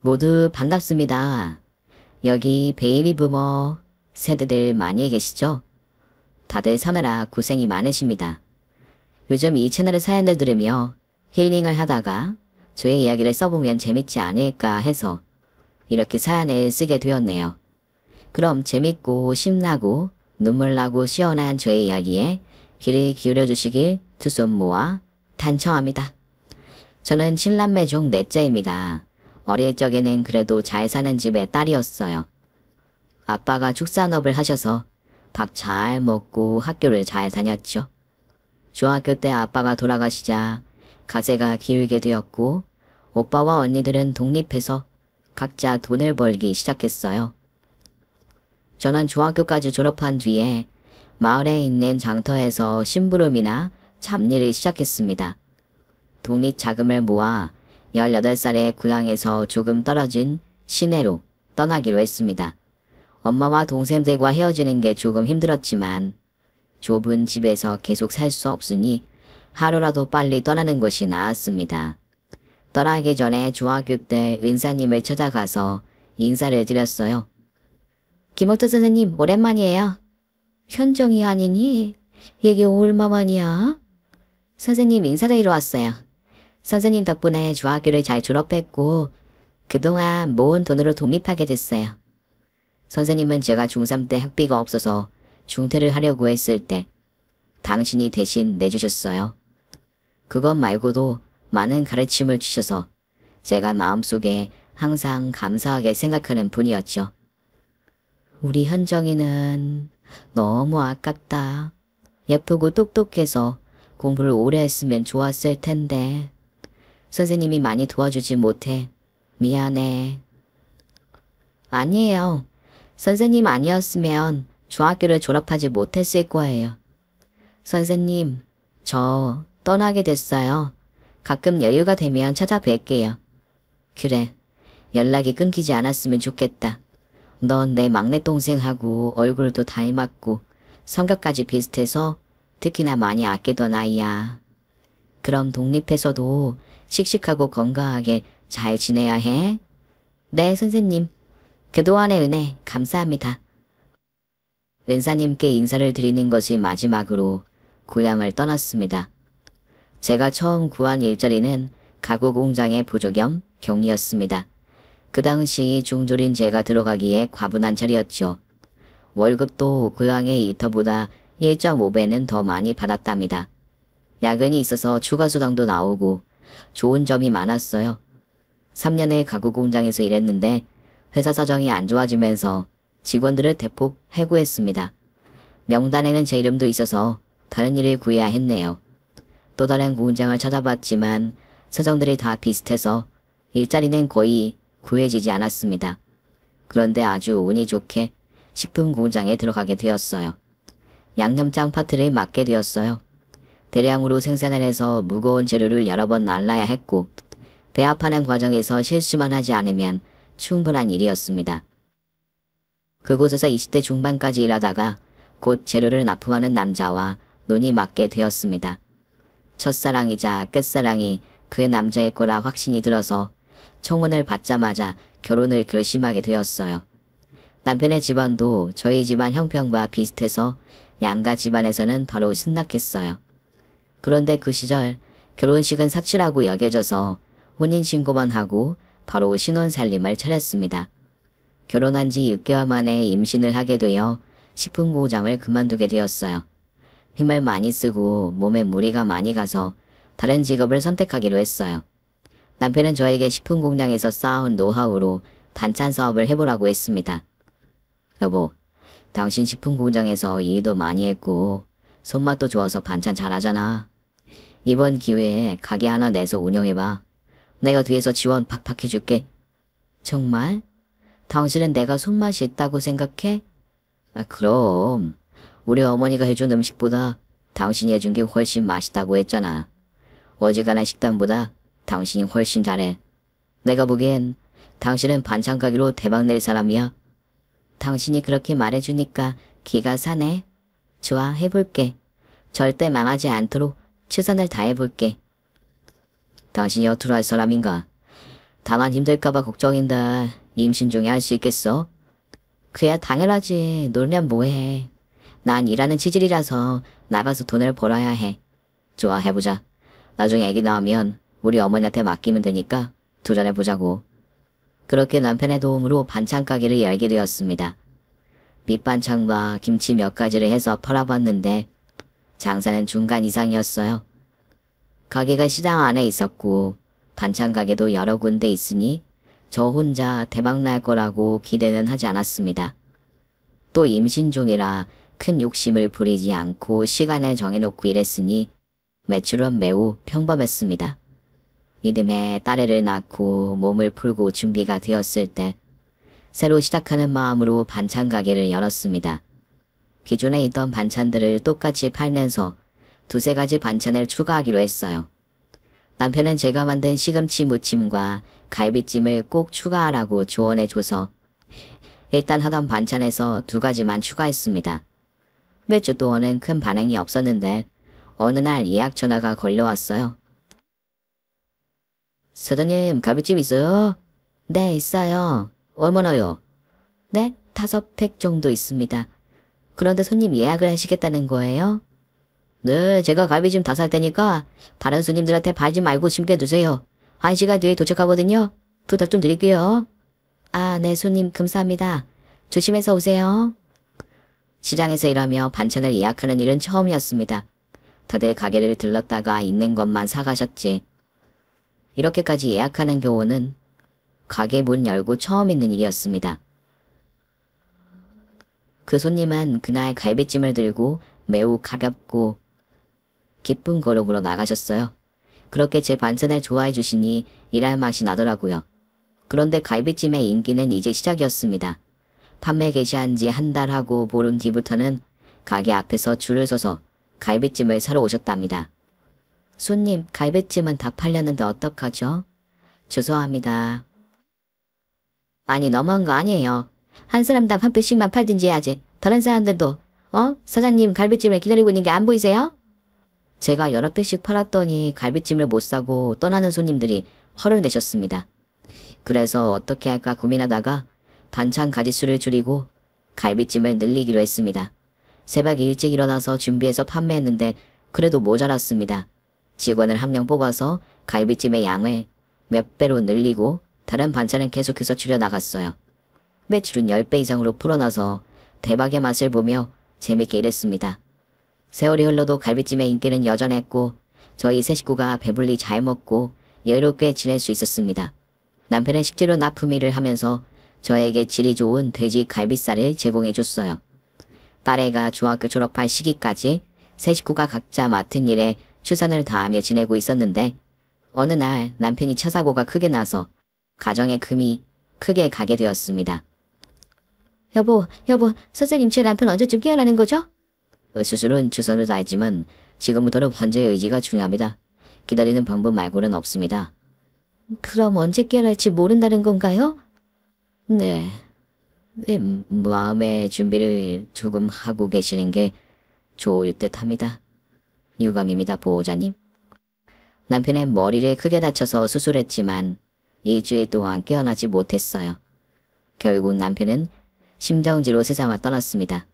모두 반갑습니다. 여기 베이비 부머 세대들 많이 계시죠? 다들 사느라 고생이 많으십니다. 요즘 이 채널의 사연을 들으며 힐링을 하다가 저의 이야기를 써보면 재밌지 않을까 해서 이렇게 사연을 쓰게 되었네요. 그럼 재밌고 신나고 눈물나고 시원한 저의 이야기에 귀를 기울여 주시길 두 손 모아 단청합니다. 저는 7남매 중 넷째입니다. 어릴 적에는 그래도 잘 사는 집의 딸이었어요. 아빠가 축산업을 하셔서 밥 잘 먹고 학교를 잘 다녔죠. 중학교 때 아빠가 돌아가시자 가세가 기울게 되었고 오빠와 언니들은 독립해서 각자 돈을 벌기 시작했어요. 저는 중학교까지 졸업한 뒤에 마을에 있는 장터에서 심부름이나 잡일을 시작했습니다. 독립 자금을 모아 18살에 고향에서 조금 떨어진 시내로 떠나기로 했습니다. 엄마와 동생들과 헤어지는 게 조금 힘들었지만 좁은 집에서 계속 살 수 없으니 하루라도 빨리 떠나는 것이 나았습니다. 떠나기 전에 중학교 때 은사님을 찾아가서 인사를 드렸어요. 김옥도 선생님 오랜만이에요. 현정이 아니니? 이게 얼마만이야? 선생님 인사드리러 왔어요. 선생님 덕분에 중학교를 잘 졸업했고 그동안 모은 돈으로 독립하게 됐어요. 선생님은 제가 중3 때 학비가 없어서 중퇴를 하려고 했을 때 당신이 대신 내주셨어요. 그것 말고도 많은 가르침을 주셔서 제가 마음속에 항상 감사하게 생각하는 분이었죠. 우리 현정이는 너무 아깝다. 예쁘고 똑똑해서 공부를 오래 했으면 좋았을 텐데 선생님이 많이 도와주지 못해 미안해. 아니에요. 선생님 아니었으면 중학교를 졸업하지 못했을 거예요. 선생님, 저 떠나게 됐어요. 가끔 여유가 되면 찾아뵐게요. 그래, 연락이 끊기지 않았으면 좋겠다. 넌 내 막내 동생하고 얼굴도 닮았고 성격까지 비슷해서 특히나 많이 아끼던 아이야. 그럼 독립해서도 씩씩하고 건강하게 잘 지내야 해. 네, 선생님. 그동안의 은혜 감사합니다. 은사님께 인사를 드리는 것이 마지막으로 고향을 떠났습니다. 제가 처음 구한 일자리는 가구 공장의 보조 겸 경리였습니다. 그 당시 중졸인 제가 들어가기에 과분한 자리였죠. 월급도 고향의 일터보다 1.5배는 더 많이 받았답니다. 야근이 있어서 추가 수당도 나오고 좋은 점이 많았어요. 3년의 가구 공장에서 일했는데 회사 사정이 안 좋아지면서 직원들을 대폭 해고했습니다. 명단에는 제 이름도 있어서 다른 일을 구해야 했네요. 또 다른 공장을 찾아봤지만 사정들이 다 비슷해서 일자리는 거의 구해지지 않았습니다. 그런데 아주 운이 좋게 식품 공장에 들어가게 되었어요. 양념장 파트를 맡게 되었어요. 대량으로 생산을 해서 무거운 재료를 여러 번 날라야 했고 배합하는 과정에서 실수만 하지 않으면 충분한 일이었습니다. 그곳에서 20대 중반까지 일하다가 곧 재료를 납품하는 남자와 눈이 맞게 되었습니다. 첫사랑이자 끝사랑이 그 남자의 거라 확신이 들어서 청혼을 받자마자 결혼을 결심하게 되었어요. 남편의 집안도 저희 집안 형편과 비슷해서 양가 집안에서는 바로 승낙했어요. 그런데 그 시절 결혼식은 사치라고 여겨져서 혼인신고만 하고 바로 신혼살림을 차렸습니다. 결혼한 지 6개월 만에 임신을 하게 되어 식품공장을 그만두게 되었어요. 힘을 많이 쓰고 몸에 무리가 많이 가서 다른 직업을 선택하기로 했어요. 남편은 저에게 식품공장에서 쌓아온 노하우로 반찬 사업을 해보라고 했습니다. 여보, 당신 식품공장에서 일도 많이 했고 손맛도 좋아서 반찬 잘하잖아. 이번 기회에 가게 하나 내서 운영해봐. 내가 뒤에서 지원 팍팍 해줄게. 정말? 당신은 내가 손맛이 있다고 생각해? 그럼. 우리 어머니가 해준 음식보다 당신이 해준 게 훨씬 맛있다고 했잖아. 어지간한 식단보다 당신이 훨씬 잘해. 내가 보기엔 당신은 반찬 가게로 대박 낼 사람이야. 당신이 그렇게 말해주니까 기가 사네. 좋아, 해볼게. 절대 망하지 않도록 최선을 다해볼게. 당신이 어떻게 할 사람인가? 다만 힘들까봐 걱정인데 임신 중에 할 수 있겠어? 그야 당연하지. 놀면 뭐해. 난 일하는 치질이라서 나가서 돈을 벌어야 해. 좋아, 해보자. 나중에 애기 나오면 우리 어머니한테 맡기면 되니까 도전해보자고. 그렇게 남편의 도움으로 반찬 가게를 열게 되었습니다. 밑반찬과 김치 몇 가지를 해서 팔아봤는데 장사는 중간 이상이었어요. 가게가 시장 안에 있었고 반찬 가게도 여러 군데 있으니 저 혼자 대박날 거라고 기대는 하지 않았습니다. 또 임신 중이라 큰 욕심을 부리지 않고 시간을 정해놓고 일했으니 매출은 매우 평범했습니다. 이듬해 딸애를 낳고 몸을 풀고 준비가 되었을 때 새로 시작하는 마음으로 반찬 가게를 열었습니다. 기존에 있던 반찬들을 똑같이 팔면서 두세 가지 반찬을 추가하기로 했어요. 남편은 제가 만든 시금치 무침과 갈비찜을 꼭 추가하라고 조언해줘서 일단 하던 반찬에서 2가지만 추가했습니다. 몇 주 동안은 큰 반응이 없었는데 어느 날 예약 전화가 걸려왔어요. 사장님, 갈비찜 있어요? 네, 있어요. 얼마나요? 네, 5팩 정도 있습니다. 그런데 손님 예약을 하시겠다는 거예요? 네, 제가 갈비찜 다 살 테니까 다른 손님들한테 팔지 말고 심게 두세요. 1시간 뒤에 도착하거든요. 부탁 좀 드릴게요. 아, 네, 손님 감사합니다. 조심해서 오세요. 시장에서 일하며 반찬을 예약하는 일은 처음이었습니다. 다들 가게를 들렀다가 있는 것만 사가셨지. 이렇게까지 예약하는 경우는 가게 문 열고 처음 있는 일이었습니다. 그 손님은 그날 갈비찜을 들고 매우 가볍고 기쁜 걸음으로 나가셨어요. 그렇게 제 반찬을 좋아해 주시니 일할 맛이 나더라고요. 그런데 갈비찜의 인기는 이제 시작이었습니다. 판매 개시한 지 1달 하고 보름 뒤부터는 가게 앞에서 줄을 서서 갈비찜을 사러 오셨답니다. 손님, 갈비찜은 다 팔렸는데 어떡하죠? 죄송합니다. 아니, 너무한 거 아니에요. 한 사람당 한 팩씩만 팔든지 해야지. 다른 사람들도 사장님 갈비찜을 기다리고 있는 게 안 보이세요? 제가 여러 팩씩 팔았더니 갈비찜을 못 사고 떠나는 손님들이 화를 내셨습니다. 그래서 어떻게 할까 고민하다가 반찬 가짓수를 줄이고 갈비찜을 늘리기로 했습니다. 새벽 일찍 일어나서 준비해서 판매했는데 그래도 모자랐습니다. 직원을 1명 뽑아서 갈비찜의 양을 몇 배로 늘리고 다른 반찬은 계속해서 줄여나갔어요. 매출은 10배 이상으로 불어나서 대박의 맛을 보며 재밌게 일했습니다. 세월이 흘러도 갈비찜의 인기는 여전했고 저희 세 식구가 배불리 잘 먹고 여유롭게 지낼 수 있었습니다. 남편은 식재료 납품 일을 하면서 저에게 질이 좋은 돼지 갈비살을 제공해줬어요. 딸애가 중학교 졸업할 시기까지 세 식구가 각자 맡은 일에 최선을 다하며 지내고 있었는데 어느 날 남편이 차 사고가 크게 나서 가정의 금이 크게 가게 되었습니다. 여보, 선생님 제 남편 언제쯤 깨어나는 거죠? 수술은 최선을 다했지만 지금부터는 환자의 의지가 중요합니다. 기다리는 방법 말고는 없습니다. 그럼 언제 깨어날지 모른다는 건가요? 네. 마음의 준비를 조금 하고 계시는 게 좋을 듯 합니다. 유감입니다, 보호자님. 남편의 머리를 크게 다쳐서 수술했지만 일주일 동안 깨어나지 못했어요. 결국 남편은 심정지로 세상을 떠났습니다.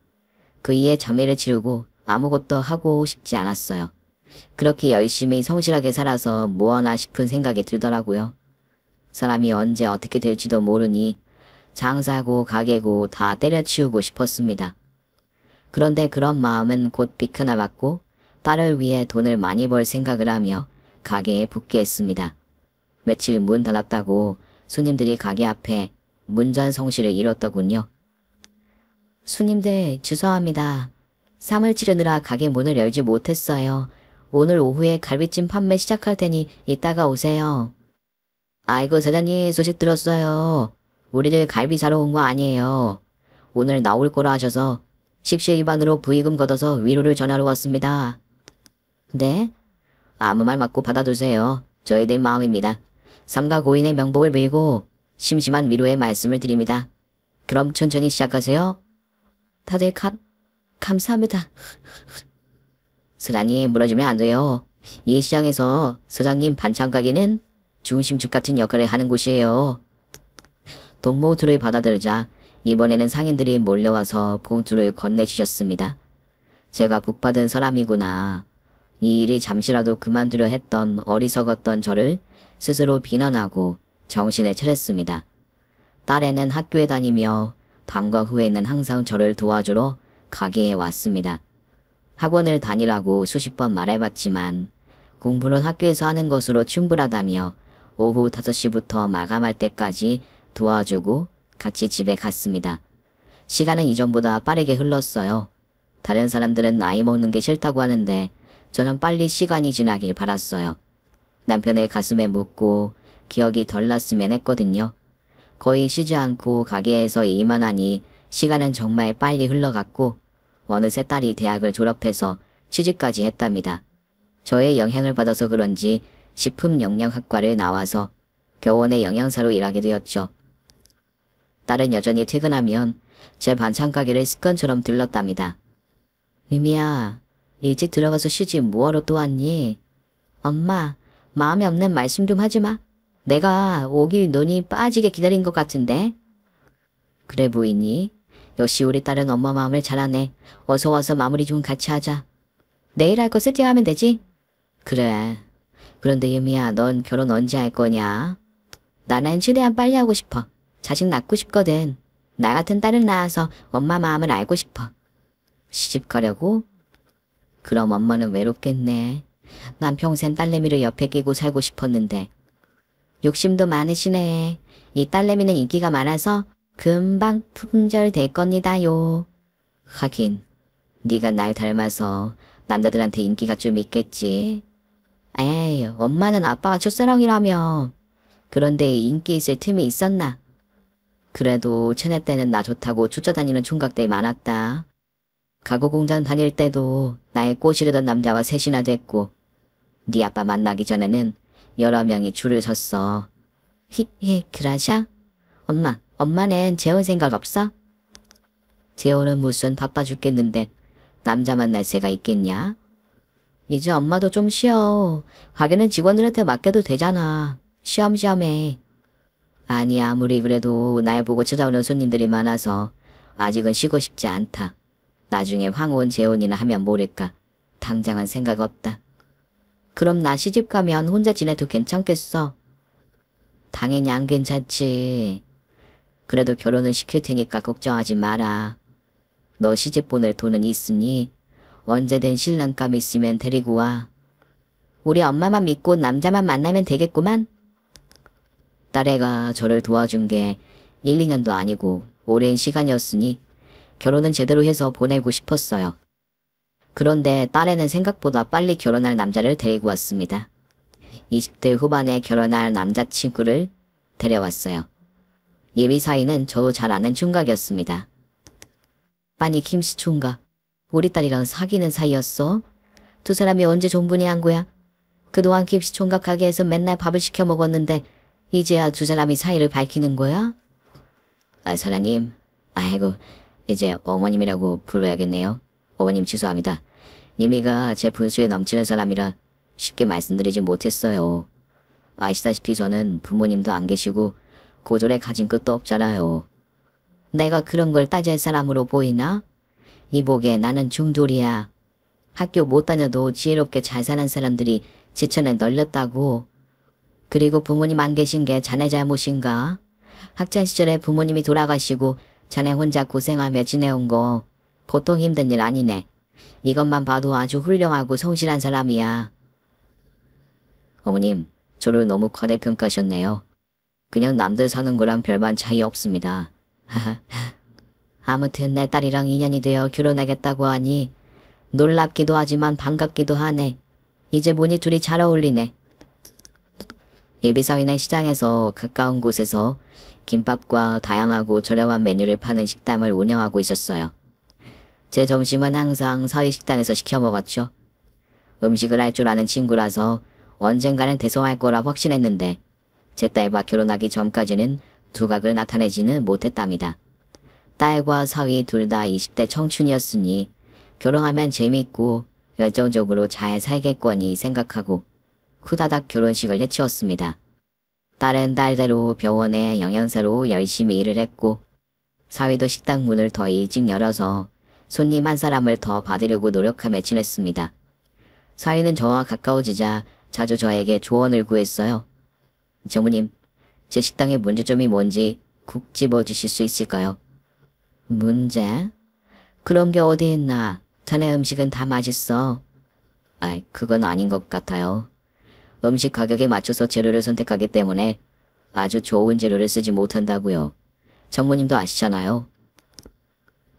그 이에 장례를 치르고 아무것도 하고 싶지 않았어요. 그렇게 열심히 성실하게 살아서 뭐하나 싶은 생각이 들더라고요. 사람이 언제 어떻게 될지도 모르니 장사고 가게고 다 때려치우고 싶었습니다. 그런데 그런 마음은 곧 비켜나갔고 딸을 위해 돈을 많이 벌 생각을 하며 가게에 복귀했습니다. 며칠 문 닫았다고 손님들이 가게 앞에 문전성시를 이뤘더군요. 손님들 죄송합니다. 쌈을 치르느라 가게 문을 열지 못했어요. 오늘 오후에 갈비찜 판매 시작할 테니 이따가 오세요. 아이고 사장님 소식 들었어요. 우리들 갈비 사러 온 거 아니에요. 오늘 나올 거라 하셔서 식시 위반으로 부의금 걷어서 위로를 전하러 왔습니다. 네? 아무 말 맞고 받아두세요. 저희들 마음입니다. 삼가 고인의 명복을 빌고 심심한 위로의 말씀을 드립니다. 그럼 천천히 시작하세요. 다들 감사합니다. 사장님 물어주면 안 돼요. 이 시장에서 사장님 반찬 가게는 중심축 같은 역할을 하는 곳이에요. 동모들을 받아들이자 이번에는 상인들이 몰려와서 봉투를 건네주셨습니다. 제가 복받은 사람이구나. 이 일이 잠시라도 그만두려 했던 어리석었던 저를 스스로 비난하고 정신을 차렸습니다. 딸애는 학교에 다니며 방과 후에는 항상 저를 도와주러 가게에 왔습니다. 학원을 다니라고 수십 번 말해봤지만 공부는 학교에서 하는 것으로 충분하다며 오후 5시부터 마감할 때까지 도와주고 같이 집에 갔습니다. 시간은 이전보다 빠르게 흘렀어요. 다른 사람들은 나이 먹는 게 싫다고 하는데 저는 빨리 시간이 지나길 바랐어요. 남편의 가슴에 묻고 기억이 덜 났으면 했거든요. 거의 쉬지 않고 가게에서 일만 하니 시간은 정말 빨리 흘러갔고 어느새 딸이 대학을 졸업해서 취직까지 했답니다. 저의 영향을 받아서 그런지 식품영양학과를 나와서 교원의 영양사로 일하게 되었죠. 딸은 여전히 퇴근하면 제 반찬 가게를 습관처럼 들렀답니다. 유미야, 일찍 들어가서 쉬지 뭐하러 또 왔니? 엄마, 마음에 없는 말씀 좀 하지 마. 내가 오길 눈이 빠지게 기다린 것 같은데. 그래 보이니? 역시 우리 딸은 엄마 마음을 잘 아네. 어서 와서 마무리 좀 같이 하자. 내일 할 거 세팅하면 되지? 그래. 그런데 유미야, 넌 결혼 언제 할 거냐? 나는 최대한 빨리 하고 싶어. 자식 낳고 싶거든. 나 같은 딸을 낳아서 엄마 마음을 알고 싶어. 시집 가려고? 그럼 엄마는 외롭겠네. 난 평생 딸내미를 옆에 끼고 살고 싶었는데. 욕심도 많으시네. 이 딸내미는 인기가 많아서 금방 품절될 겁니다요. 하긴 네가 날 닮아서 남자들한테 인기가 좀 있겠지. 에이, 엄마는 아빠가 첫사랑이라며. 그런데 인기 있을 틈이 있었나? 그래도 체내 때는 나 좋다고 쫓아다니는 총각들이 많았다. 가구공장 다닐 때도 나의 꼬시려던 남자와 셋이나 됐고 네 아빠 만나기 전에는 여러 명이 줄을 섰어. 그러셔? 엄마는 재혼 생각 없어? 재혼은 무슨 바빠 죽겠는데 남자 만날 새가 있겠냐? 이제 엄마도 좀 쉬어. 가게는 직원들한테 맡겨도 되잖아. 쉬엄쉬엄해. 아니 아무리 그래도 날 보고 찾아오는 손님들이 많아서 아직은 쉬고 싶지 않다. 나중에 황혼 재혼이나 하면 모를까. 당장은 생각 없다. 그럼 나 시집 가면 혼자 지내도 괜찮겠어? 당연히 안 괜찮지. 그래도 결혼은 시킬 테니까 걱정하지 마라. 너 시집 보낼 돈은 있으니 언제든 신랑감 있으면 데리고 와. 우리 엄마만 믿고 남자만 만나면 되겠구만. 딸애가 저를 도와준 게 1, 2년도 아니고 오랜 시간이었으니 결혼은 제대로 해서 보내고 싶었어요. 그런데 딸애는 생각보다 빨리 결혼할 남자를 데리고 왔습니다. 20대 후반에 결혼할 남자친구를 데려왔어요. 예비 사이는 저 잘 아는 총각이었습니다. 아니 김씨 총각, 우리 딸이랑 사귀는 사이였어? 두 사람이 언제 종분이 한 거야? 그동안 김씨 총각 가게에서 맨날 밥을 시켜 먹었는데 이제야 두 사람이 사이를 밝히는 거야? 아 사장님, 아이고 이제 어머님이라고 불러야겠네요. 어머님 죄송합니다. 니미가 제 분수에 넘치는 사람이라 쉽게 말씀드리지 못했어요. 아시다시피 저는 부모님도 안 계시고 고졸에 가진 것도 없잖아요. 내가 그런 걸 따질 사람으로 보이나? 이보게 나는 중졸이야. 학교 못 다녀도 지혜롭게 잘 사는 사람들이 지천에 널렸다고. 그리고 부모님 안 계신 게 자네 잘못인가? 학창시절에 부모님이 돌아가시고 자네 혼자 고생하며 지내온 거 보통 힘든 일 아니네. 이것만 봐도 아주 훌륭하고 성실한 사람이야. 어머님, 저를 너무 과대평가하셨네요. 그냥 남들 사는 거랑 별반 차이 없습니다. 아무튼 내 딸이랑 인연이 되어 결혼하겠다고 하니 놀랍기도 하지만 반갑기도 하네. 이제 보니 둘이 잘 어울리네. 예비사위는 시장에서 가까운 곳에서 김밥과 다양하고 저렴한 메뉴를 파는 식당을 운영하고 있었어요. 제 점심은 항상 사위 식당에서 시켜 먹었죠. 음식을 할 줄 아는 친구라서 언젠가는 대성할 거라 확신했는데 제 딸과 결혼하기 전까지는 두각을 나타내지는 못했답니다. 딸과 사위 둘 다 20대 청춘이었으니 결혼하면 재밌고 열정적으로 잘 살겠거니 생각하고 후다닥 결혼식을 해치웠습니다. 딸은 딸대로 병원에 영양사로 열심히 일을 했고 사위도 식당 문을 더 일찍 열어서 손님 한 사람을 더 받으려고 노력하며 지냈습니다. 사위는 저와 가까워지자 자주 저에게 조언을 구했어요. 장모님, 제 식당의 문제점이 뭔지 국 집어주실 수 있을까요? 문제? 그런 게 어디 있나. 자네 음식은 다 맛있어. 아이, 그건 아닌 것 같아요. 음식 가격에 맞춰서 재료를 선택하기 때문에 아주 좋은 재료를 쓰지 못한다고요. 장모님도 아시잖아요.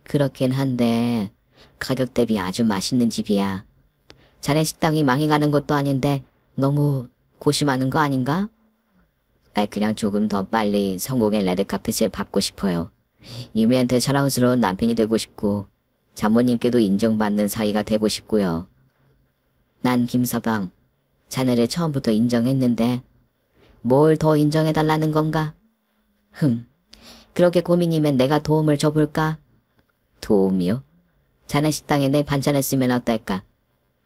그렇긴 한데 가격 대비 아주 맛있는 집이야. 자네 식당이 망해가는 것도 아닌데 너무 고심하는 거 아닌가? 아이, 그냥 조금 더 빨리 성공의 레드카펫을 밟고 싶어요. 유미한테 자랑스러운 남편이 되고 싶고 장모님께도 인정받는 사이가 되고 싶고요. 난 김서방, 자네를 처음부터 인정했는데 뭘 더 인정해달라는 건가? 그렇게 고민이면 내가 도움을 줘볼까? 도움이요? 자네 식당에 내 반찬을 쓰면 어떨까?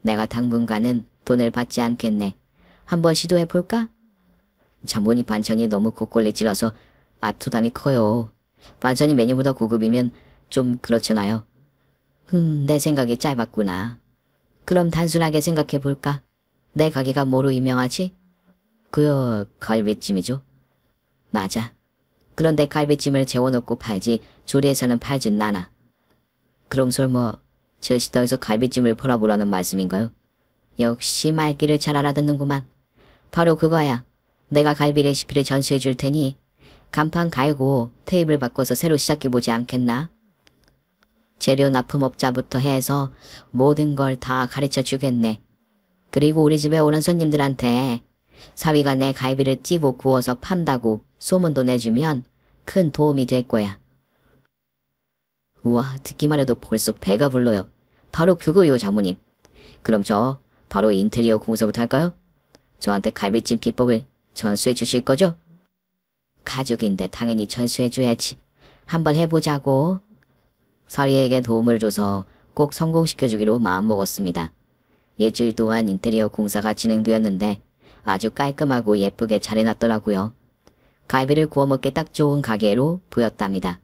내가 당분간은 돈을 받지 않겠네. 한번 시도해볼까? 장모님 반찬이 너무 고퀄리 찔러서 앞부담이 커요. 반찬이 메뉴보다 고급이면 좀 그렇잖아요. 내 생각이 짧았구나. 그럼 단순하게 생각해볼까? 내 가게가 뭐로 유명하지? 갈비찜이죠. 맞아. 그런데 갈비찜을 재워놓고 팔지 조리해서는 팔진 않아. 그럼 설마 저 식당에서 갈비찜을 팔아보라는 말씀인가요? 역시 말귀를 잘 알아듣는구만. 바로 그거야. 내가 갈비 레시피를 전수해 줄 테니 간판 갈고 테이블 바꿔서 새로 시작해보지 않겠나? 재료 납품업자부터 해서 모든 걸 다 가르쳐 주겠네. 그리고 우리 집에 오는 손님들한테 사위가 내 갈비를 찌고 구워서 판다고 소문도 내주면 큰 도움이 될 거야. 우와, 듣기만 해도 벌써 배가 불러요. 바로 그거요, 장모님. 그럼 저 바로 인테리어 공사부터 할까요? 저한테 갈비찜 비법을 전수해 주실 거죠? 가족인데 당연히 전수해 줘야지. 한번 해보자고. 사위에게 도움을 줘서 꼭 성공시켜주기로 마음먹었습니다. 일주일 동안 인테리어 공사가 진행되었는데 아주 깔끔하고 예쁘게 잘 해놨더라고요. 갈비를 구워 먹기 딱 좋은 가게로 보였답니다.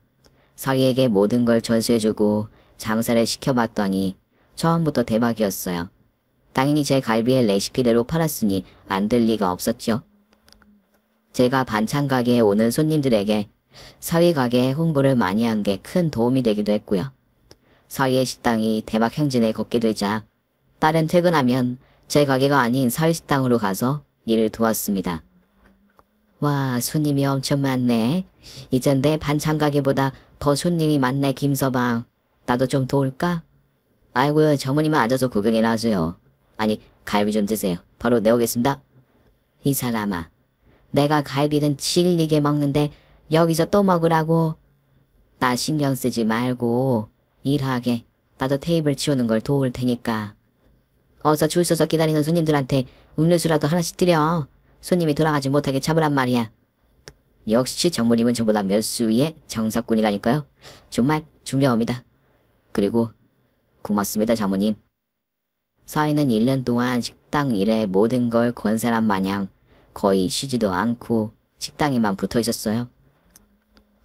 사위에게 모든 걸 전수해주고 장사를 시켜봤더니 처음부터 대박이었어요. 당연히 제 갈비의 레시피대로 팔았으니 안 될 리가 없었죠. 제가 반찬 가게에 오는 손님들에게 사위 가게에 홍보를 많이 한 게 큰 도움이 되기도 했고요. 사위의 식당이 대박 행진에 걷게 되자 딸은 퇴근하면 제 가게가 아닌 사위 식당으로 가서 일을 도왔습니다. 와, 손님이 엄청 많네. 이젠 내 반찬 가게보다 더 손님이 많네, 김서방. 나도 좀 도울까? 아이고요, 장모님은 앉아서 구경이나 하세요. 아니, 갈비 좀 드세요. 바로 내오겠습니다. 이 사람아, 내가 갈비는 질리게 먹는데 여기서 또 먹으라고. 나 신경 쓰지 말고 일하게. 나도 테이블 치우는 걸 도울 테니까. 어서 줄 서서 기다리는 손님들한테 음료수라도 하나씩 드려. 손님이 돌아가지 못하게 잡으란 말이야. 역시 장모님은 저보다 몇 수 위의 정석꾼이라니까요. 정말 중요합니다. 그리고 고맙습니다, 장모님. 사위는 1년 동안 식당 일에 모든 걸 건 사람 마냥 거의 쉬지도 않고 식당에만 붙어 있었어요.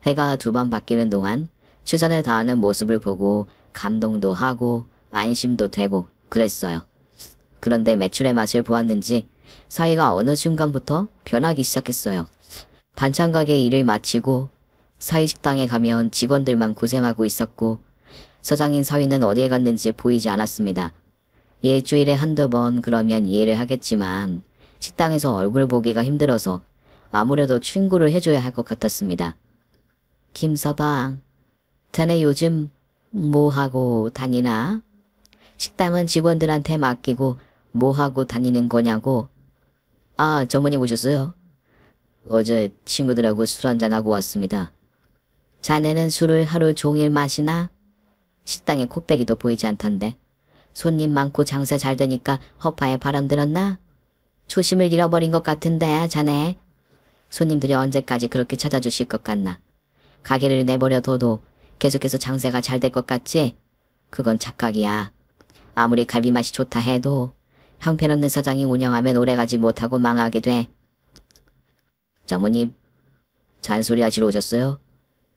해가 2번 바뀌는 동안 최선을 다하는 모습을 보고 감동도 하고 안심도 되고 그랬어요. 그런데 매출의 맛을 보았는지 사위가 어느 순간부터 변하기 시작했어요. 반찬 가게 일을 마치고 사위 식당에 가면 직원들만 고생하고 있었고 서장인 사위는 어디에 갔는지 보이지 않았습니다. 일주일에 한두 번 그러면 이해를 하겠지만 식당에서 얼굴 보기가 힘들어서 아무래도 충고를 해줘야 할 것 같았습니다. 김서방, 자네 요즘 뭐하고 다니나? 식당은 직원들한테 맡기고 뭐하고 다니는 거냐고. 아, 장모님 오셨어요? 어제 친구들하고 술 한잔하고 왔습니다. 자네는 술을 하루 종일 마시나? 식당에 코빼기도 보이지 않던데. 손님 많고 장사 잘 되니까 허파에 바람 들었나? 초심을 잃어버린 것 같은데, 자네. 손님들이 언제까지 그렇게 찾아주실 것 같나? 가게를 내버려둬도 계속해서 장사가 잘 될 것 같지? 그건 착각이야. 아무리 갈비 맛이 좋다 해도 형편없는 사장이 운영하면 오래가지 못하고 망하게 돼. 장모님, 잔소리 하시러 오셨어요?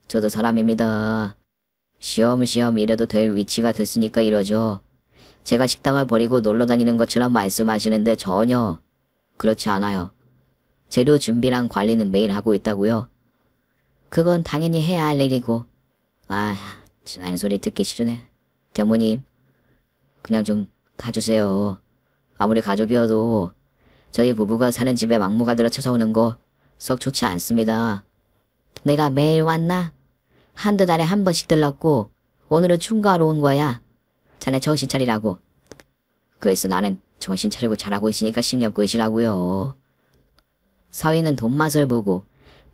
저도 사람입니다. 시험시험 이래도 될 위치가 됐으니까 이러죠. 제가 식당을 버리고 놀러 다니는 것처럼 말씀하시는데 전혀 그렇지 않아요. 재료 준비랑 관리는 매일 하고 있다고요. 그건 당연히 해야 할 일이고. 아, 잔소리 듣기 싫으네. 장모님, 그냥 좀 가주세요. 아무리 가족이어도 저희 부부가 사는 집에 막무가 들어 찾아오는 거 썩 좋지 않습니다. 내가 매일 왔나? 한두 달에 한 번씩 들렀고 오늘은 충가하러 온 거야. 자네 정신 차리라고. 그래서 나는 정신 차리고 잘하고 있으니까 신경 끄시라고요. 사위는 돈맛을 보고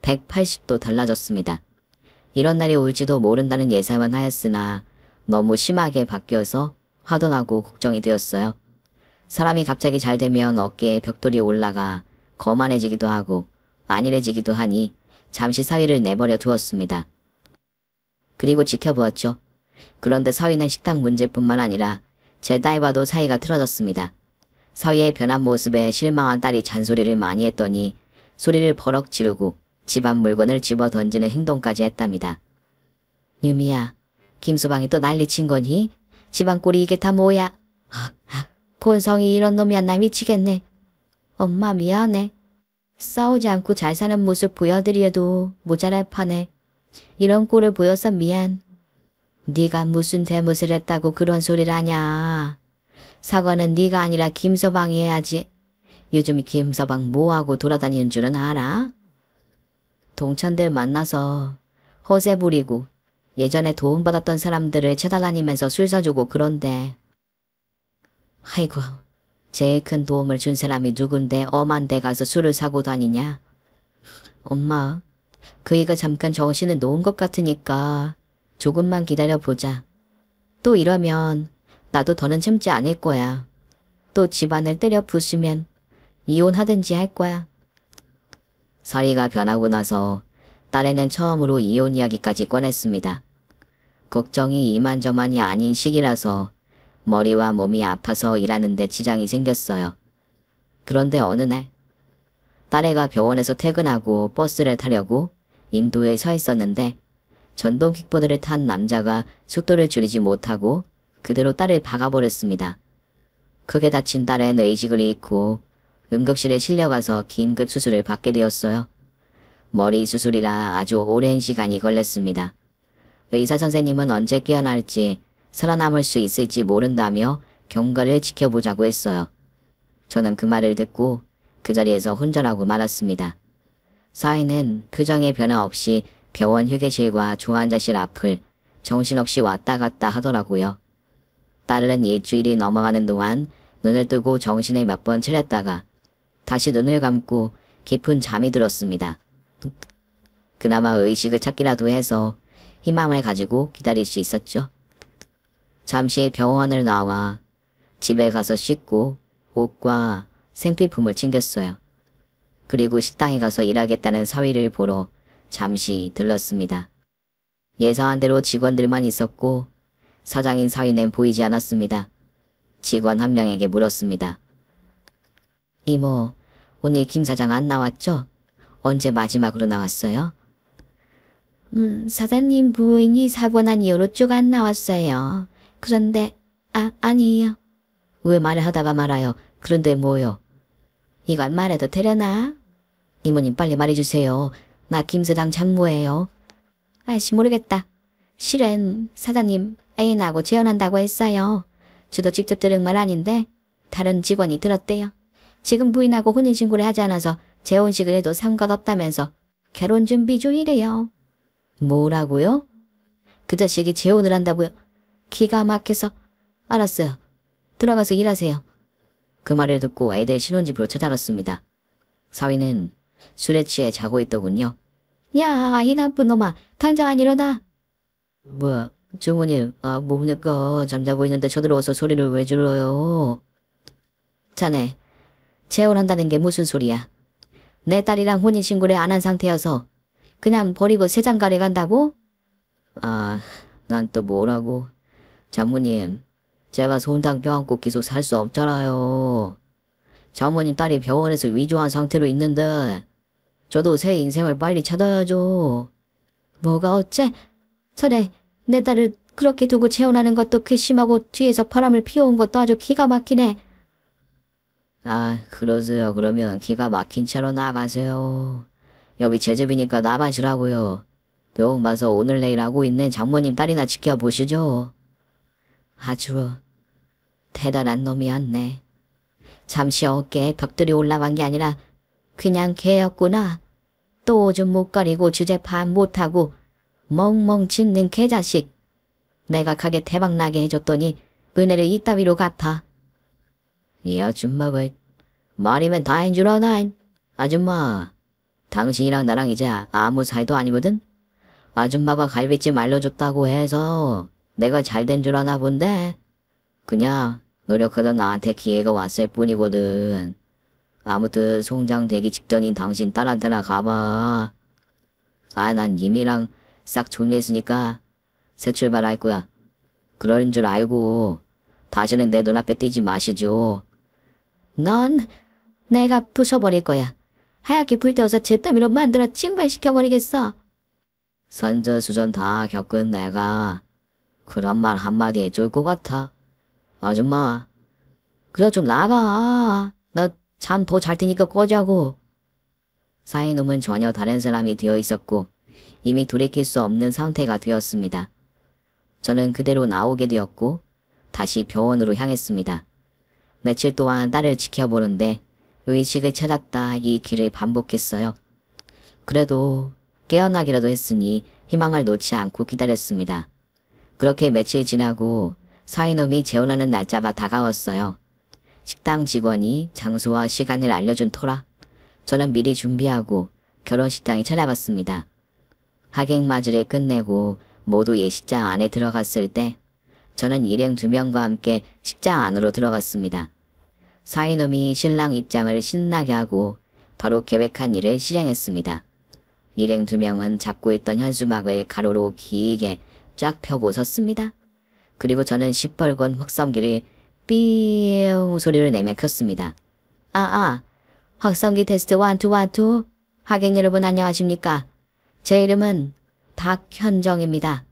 180도 달라졌습니다. 이런 날이 올지도 모른다는 예상은 하였으나 너무 심하게 바뀌어서 화도 나고 걱정이 되었어요. 사람이 갑자기 잘 되면 어깨에 벽돌이 올라가 거만해지기도 하고 안일해지기도 하니 잠시 사위를 내버려 두었습니다. 그리고 지켜보았죠. 그런데 사위는 식당 문제뿐만 아니라 제 딸과도 사이가 틀어졌습니다. 사위의 변한 모습에 실망한 딸이 잔소리를 많이 했더니 소리를 버럭 지르고 집안 물건을 집어 던지는 행동까지 했답니다. 유미야, 김수방이 또 난리친 거니? 집안 꼴이 이게 다 뭐야? 본성이 이런 놈이야. 나 미치겠네. 엄마 미안해. 싸우지 않고 잘 사는 모습 보여드려도 모자랄 판에 이런 꼴을 보여서 미안. 네가 무슨 잘못을 했다고 그런 소리를 하냐. 사과는 네가 아니라 김서방이 해야지. 요즘 김서방 뭐하고 돌아다니는 줄은 알아? 동천들 만나서 허세 부리고 예전에 도움받았던 사람들을 찾아다니면서 술 사주고 그런데. 아이고, 제일 큰 도움을 준 사람이 누군데 엄한 데 가서 술을 사고 다니냐. 엄마, 그이가 잠깐 정신을 놓은 것 같으니까 조금만 기다려보자. 또 이러면 나도 더는 참지 않을 거야. 또 집안을 때려 부수면 이혼하든지 할 거야. 사위가 변하고 나서 딸에는 처음으로 이혼 이야기까지 꺼냈습니다. 걱정이 이만저만이 아닌 시기라서 머리와 몸이 아파서 일하는데 지장이 생겼어요. 그런데 어느 날 딸애가 병원에서 퇴근하고 버스를 타려고 인도에 서 있었는데 전동 킥보드를 탄 남자가 속도를 줄이지 못하고 그대로 딸을 박아버렸습니다. 크게 다친 딸은 의식을 잃고 응급실에 실려가서 긴급 수술을 받게 되었어요. 머리 수술이라 아주 오랜 시간이 걸렸습니다. 의사 선생님은 언제 깨어날지 살아남을 수 있을지 모른다며 경과를 지켜보자고 했어요. 저는 그 말을 듣고 그 자리에서 혼절하고 말았습니다. 사위는 표정의 변화 없이 병원 휴게실과 중환자실 앞을 정신없이 왔다 갔다 하더라고요. 딸은 일주일이 넘어가는 동안 눈을 뜨고 정신을 몇 번 차렸다가 다시 눈을 감고 깊은 잠이 들었습니다. 그나마 의식을 찾기라도 해서 희망을 가지고 기다릴 수 있었죠. 잠시 병원을 나와 집에 가서 씻고 옷과 생필품을 챙겼어요. 그리고 식당에 가서 일하겠다는 사위를 보러 잠시 들렀습니다. 예상한 대로 직원들만 있었고 사장인 사위는 보이지 않았습니다. 직원 한 명에게 물었습니다. 이모, 오늘 김 사장 안 나왔죠? 언제 마지막으로 나왔어요? 사장님 부인이 사고 난 이후로 쭉 안 나왔어요. 그런데 아니에요. 왜 말을 하다가 말아요. 그런데 뭐요? 이건 말해도 되려나? 이모님 빨리 말해주세요. 나 김사장 장모예요. 아이씨 모르겠다. 실은 사장님 애인하고 재혼한다고 했어요. 저도 직접 들은 말 아닌데 다른 직원이 들었대요. 지금 부인하고 혼인신고를 하지 않아서 재혼식을 해도 상관없다면서 결혼 준비 중이래요. 뭐라고요? 그 자식이 재혼을 한다고요? 기가 막혀서. 알았어요. 들어가서 일하세요. 그 말을 듣고 애들 신혼집으로 찾아갔습니다. 사위는 술에 취해 자고 있더군요. 야, 이 나쁜 놈아, 당장 안 일어나. 뭐야, 주머니, 뭡니까? 잠자고 있는데 쳐들어와서 소리를 왜 질러요? 자네, 재혼한다는 게 무슨 소리야? 내 딸이랑 혼인신고를 안 한 상태여서 그냥 버리고 세장가래 간다고? 난 또 뭐라고? 장모님, 제가 손당병 안고 계속 살 수 없잖아요. 장모님 딸이 병원에서 위중한 상태로 있는데 저도 새 인생을 빨리 찾아야죠. 뭐가 어째? 설에 내 딸을 그렇게 두고 재혼하는 것도 괘씸하고 뒤에서 바람을 피워온 것도 아주 기가 막히네. 아, 그러세요. 그러면 기가 막힌 채로 나가세요. 여기 제 집이니까 나가시라고요. 영 봐서 오늘 내일 하고 있는 장모님 딸이나 지켜보시죠. 아주 대단한 놈이었네. 잠시 어깨에 벽들이 올라간 게 아니라 그냥 개였구나. 또 오줌 못 가리고 주제 파악 못하고 멍멍 짖는 개자식. 내가 가게 대박나게 해줬더니 은혜를 이따위로 갚아. 이 아줌마가 말이면 다인 줄 아나. 아줌마, 당신이랑 나랑 이제 아무 사이도 아니거든? 아줌마가 갈비찜 알려줬다고 해서 내가 잘된 줄 아나 본데 그냥 노력하던 나한테 기회가 왔을 뿐이거든. 아무튼 송장 되기 직전인 당신 딸한테나 가봐. 아, 난 이미랑 싹 정리했으니까 새 출발할 거야. 그런 줄 알고 다시는 내 눈앞에 띄지 마시죠. 넌 내가 부숴버릴 거야. 하얗게 불태워서 잿더미로 만들어 징발시켜버리겠어. 선저수전 다 겪은 내가 그런 말 한마디 해줄 것 같아. 아줌마, 그래 좀 나가. 나 잠 더 잘 테니까 꺼자고. 사이놈은 전혀 다른 사람이 되어 있었고 이미 돌이킬 수 없는 상태가 되었습니다. 저는 그대로 나오게 되었고 다시 병원으로 향했습니다. 며칠 동안 딸을 지켜보는데 의식을 찾았다 이 길을 반복했어요. 그래도 깨어나기라도 했으니 희망을 놓지 않고 기다렸습니다. 그렇게 며칠 지나고 사이놈이 재혼하는 날짜가 다가왔어요. 식당 직원이 장소와 시간을 알려준 터라 저는 미리 준비하고 결혼식장에 찾아갔습니다. 하객맞이를 끝내고 모두 예식장 안에 들어갔을 때 저는 일행 2명과 함께 식장 안으로 들어갔습니다. 사이놈이 신랑 입장을 신나게 하고 바로 계획한 일을 실행했습니다. 일행 2명은 잡고 있던 현수막을 가로로 길게 쫙 펴고 섰습니다. 그리고 저는 시뻘건 확성기를 삐용 소리를 내며 켰습니다. 확성기 테스트 1, 2, 1, 2. 하객 여러분 안녕하십니까? 제 이름은 박현정입니다.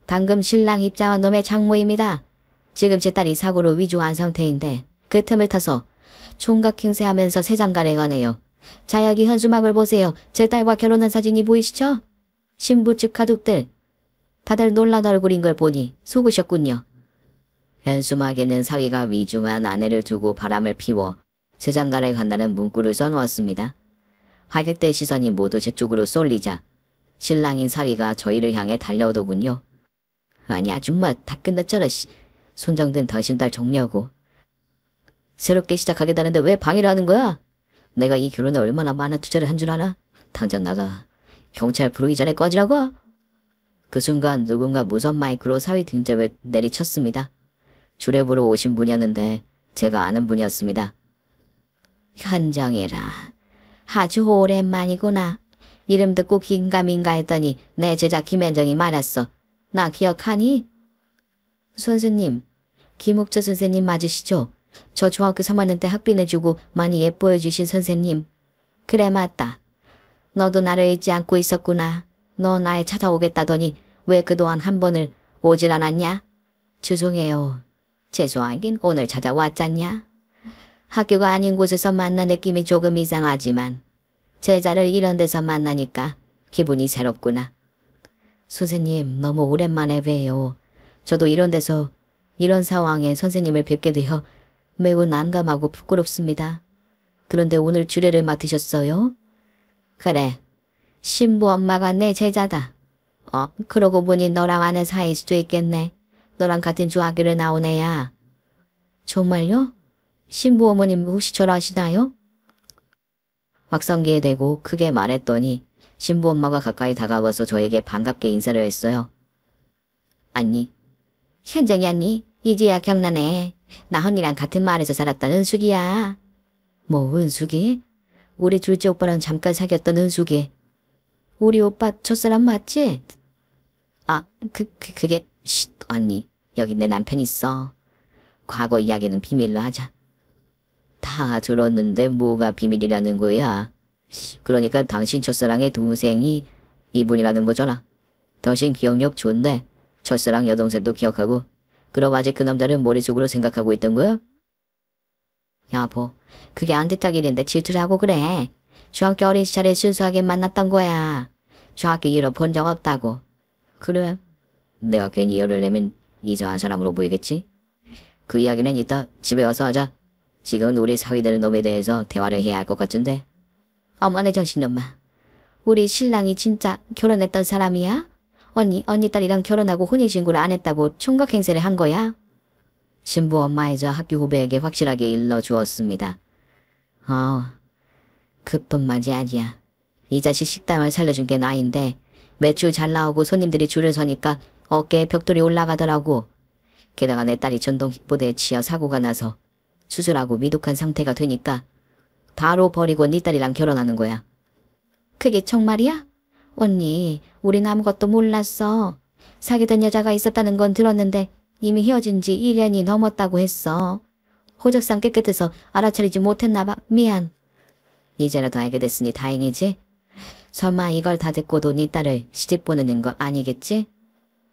방금 신랑 입장한 놈의 장모입니다. 지금 제 딸이 사고로 위중한 상태인데 그 틈을 타서 총각 행세하면서 세장간에 가네요. 자, 여기 현수막을 보세요. 제 딸과 결혼한 사진이 보이시죠? 신부 측 가족들 다들 놀란 얼굴인 걸 보니 속으셨군요. 현수막에는 사위가 위중한 아내를 두고 바람을 피워 세장간에 간다는 문구를 써놓았습니다. 하객들 시선이 모두 제 쪽으로 쏠리자 신랑인 사위가 저희를 향해 달려오더군요. 아니 아줌마 다 끝났잖아. 손정든 당신 딸 정리하고. 새롭게 시작하겠다는데 왜 방해를 하는 거야? 내가 이 결혼에 얼마나 많은 투자를 한 줄 아나? 당장 나가. 경찰 부르기 전에 꺼지라고. 그 순간 누군가 무선 마이크로 사위 등짝을 내리쳤습니다. 주례보러 오신 분이었는데 제가 아는 분이었습니다. 현정이라. 아주 오랜만이구나. 이름 듣고 긴가민가 했더니 내 제자 김현정이 말았어. 나 기억하니? 선생님, 김옥자 선생님 맞으시죠? 저 중학교 3학년 때 학비 내주고 많이 예뻐해 주신 선생님. 그래 맞다. 너도 나를 잊지 않고 있었구나. 너 나에 찾아오겠다더니 왜 그동안 한 번을 오질 않았냐? 죄송해요. 죄송하긴 오늘 찾아왔잖냐? 학교가 아닌 곳에서 만난 느낌이 조금 이상하지만 제자를 이런 데서 만나니까 기분이 새롭구나. 선생님 너무 오랜만에 봬요. 저도 이런 데서 이런 상황에 선생님을 뵙게 되어 매우 난감하고 부끄럽습니다. 그런데 오늘 주례를 맡으셨어요? 그래. 신부 엄마가 내 제자다. 그러고 보니 너랑 아는 사이일 수도 있겠네. 너랑 같은 중학교를 나온 애야. 정말요? 신부 어머님 혹시 저를 아시나요? 확성기에 대고 크게 말했더니 신부 엄마가 가까이 다가와서 저에게 반갑게 인사를 했어요. 아니, 현정이 언니, 이제야 기억나네. 나 언니랑 같은 마을에서 살았던 은숙이야. 뭐 은숙이? 우리 둘째 오빠랑 잠깐 사귀었던 은숙이. 우리 오빠 첫사람 맞지? 그게 언니, 여기 내 남편 있어. 과거 이야기는 비밀로 하자. 다 들었는데 뭐가 비밀이라는 거야? 그러니까 당신 첫사랑의 동생이 이분이라는 거잖아. 당신 기억력 좋은데 첫사랑 여동생도 기억하고 그럼 아직 그 남자를 머릿속으로 생각하고 있던 거야? 여보, 그게 안 됐다 길인데 질투를 하고 그래. 중학교 어린 시절에 순수하게 만났던 거야. 중학교 이후로 본 적 없다고. 그래? 내가 괜히 열을 내면 이상한 사람으로 보이겠지? 그 이야기는 이따 집에 와서 하자. 지금은 우리 사위되는 놈에 대해서 대화를 해야 할 것 같은데. 어머네 정신엄마. 우리 신랑이 진짜 결혼했던 사람이야? 언니 딸이랑 결혼하고 혼인신고를 안 했다고 총각 행세를 한 거야? 신부 엄마이자 학교 후배에게 확실하게 일러주었습니다. 그뿐만이 아니야. 이 자식 식당을 살려준 게 나인데 매출 잘 나오고 손님들이 줄을 서니까 어깨에 벽돌이 올라가더라고. 게다가 내 딸이 전동 킥보드에 치여 사고가 나서 수술하고 미독한 상태가 되니까 바로 버리고 네 딸이랑 결혼하는 거야. 그게 정말이야? 언니, 우린 아무것도 몰랐어. 사귀던 여자가 있었다는 건 들었는데 이미 헤어진 지 1년이 넘었다고 했어. 호적상 깨끗해서 알아차리지 못했나 봐. 미안. 이제라도 알게 됐으니 다행이지. 설마 이걸 다 듣고도 네 딸을 시집 보내는 거 아니겠지?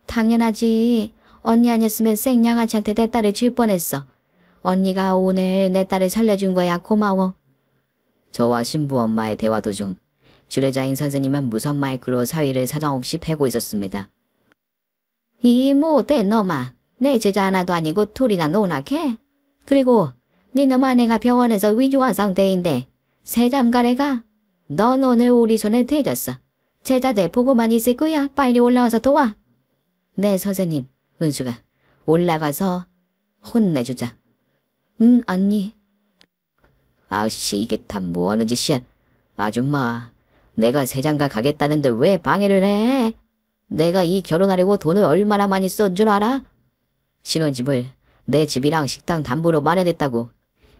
당연하지. 언니 아니었으면 생양아치한테 내 딸을 줄 뻔했어. 언니가 오늘 내 딸을 살려준 거야. 고마워. 저와 신부 엄마의 대화 도중 주례자인 선생님은 무선 마이크로 사위를 사정없이 패고 있었습니다. 이 못된 놈아. 내 제자 하나도 아니고 둘이나 논악해? 그리고 니놈 아내가 병원에서 위중한 상태인데 세잠가래가? 넌 오늘 우리 손에 대졌어. 제자들 보고만 있을 거야. 빨리 올라와서 도와. 네 선생님. 은수가 올라가서 혼내주자. 언니. 아씨 이게 다 뭐하는 짓이야. 아줌마. 내가 세장가 가겠다는데 왜 방해를 해? 내가 이 결혼하려고 돈을 얼마나 많이 쓴 줄 알아? 신혼집을 내 집이랑 식당 담보로 마련했다고.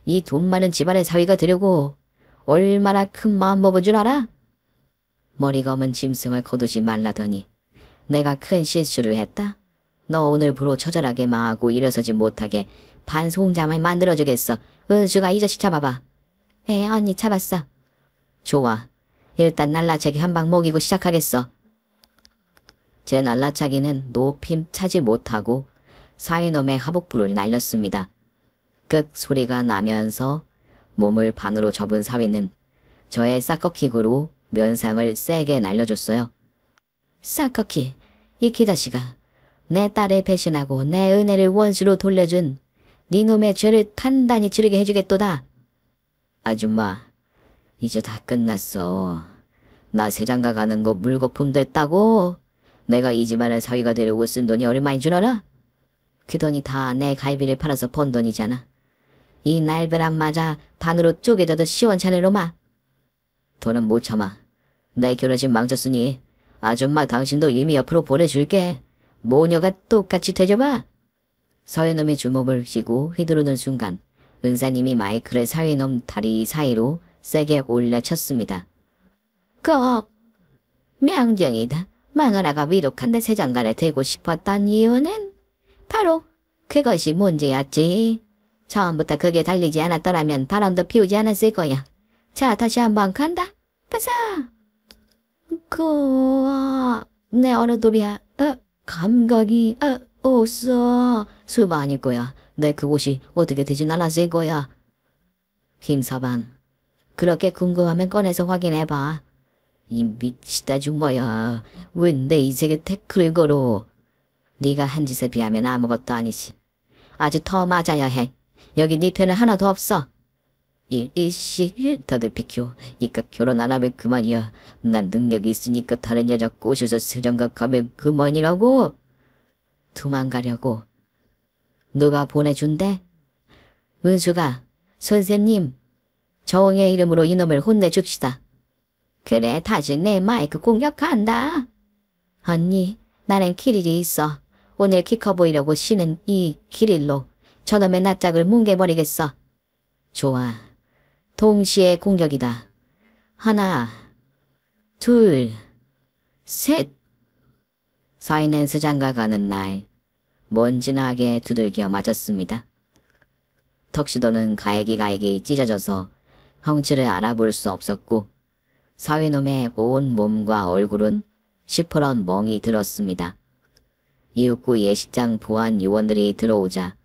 이 돈 많은 집안의 사위가 되려고 얼마나 큰 마음 먹은 줄 알아? 머리가 없는 짐승을 거두지 말라더니 내가 큰 실수를 했다. 너 오늘부로 처절하게 망하고 일어서지 못하게 반송장을 만들어주겠어. 은수가 이 자식 잡아봐. 언니 잡았어. 좋아. 일단 날라차기 한 방 먹이고 시작하겠어. 제 날라차기는 높임 차지 못하고 사위놈의 하복부를 날렸습니다. 끄 소리가 나면서 몸을 반으로 접은 사위는 저의 싹꺼킥으로 면상을 세게 날려줬어요. 싹꺼킥, 이 기자식아. 내 딸을 배신하고 내 은혜를 원수로 돌려준 네 놈의 죄를 단단히 치르게 해주겠도다. 아줌마, 이제 다 끝났어. 나 세장가 가는 거 물거품 됐다고. 내가 이 집안의 사위가 되려고 쓴 돈이 얼마인 줄 알아? 그 돈이 다 내 갈비를 팔아서 번 돈이잖아. 이 날벼락 맞아 반으로 쪼개져도 시원찮을 놈아. 돈은 못 참아. 내 결혼식 망쳤으니 아줌마 당신도 이미 옆으로 보내줄게. 모녀가 똑같이 되져봐. 서현놈이 주먹을 쥐고 휘두르는 순간 은사님이 마이크를 사위놈 다리 사이로 세게 올려쳤습니다. 꺽! 명정이다. 마누라가 위독한데 세장간에 되고 싶었던 이유는 바로 그것이 문제였지. 처음부터 그게 달리지 않았더라면 바람도 피우지 않았을 거야. 자, 다시 한번 간다. 빠사! 내 어느돌이야. 감각이 없어. 수반일 거야. 내 그곳이 어떻게 되진 않았을 거야. 김서방, 그렇게 궁금하면 꺼내서 확인해봐. 이 미치다 죽뭐야. 왜 내 인생에 태클을 걸어. 네가 한 짓에 비하면 아무것도 아니지. 아주 더 맞아야 해. 여기 네 편은 하나도 없어. 일시 다들 비켜. 이깟 결혼 안 하면 그만이야. 난 능력이 있으니까 다른 여자 꼬셔서 세정각 가면 그만이라고. 도망가려고. 누가 보내준대? 은수가. 선생님. 정의 이름으로 이놈을 혼내줍시다. 그래, 다시 내 마이크 공격한다. 언니, 나는 키릴이 있어. 오늘 키 커 보이려고 쉬는 이 키릴로 저놈의 낯짝을 뭉개버리겠어. 좋아. 동시에 공격이다. 하나, 둘, 셋. 사이낸스 장가 가는 날 먼지나게 두들겨 맞았습니다. 턱시도는 가액이 찢어져서 형체를 알아볼 수 없었고 사위놈의 온 몸과 얼굴은 시퍼런 멍이 들었습니다. 이윽고 예식장 보안 요원들이 들어오자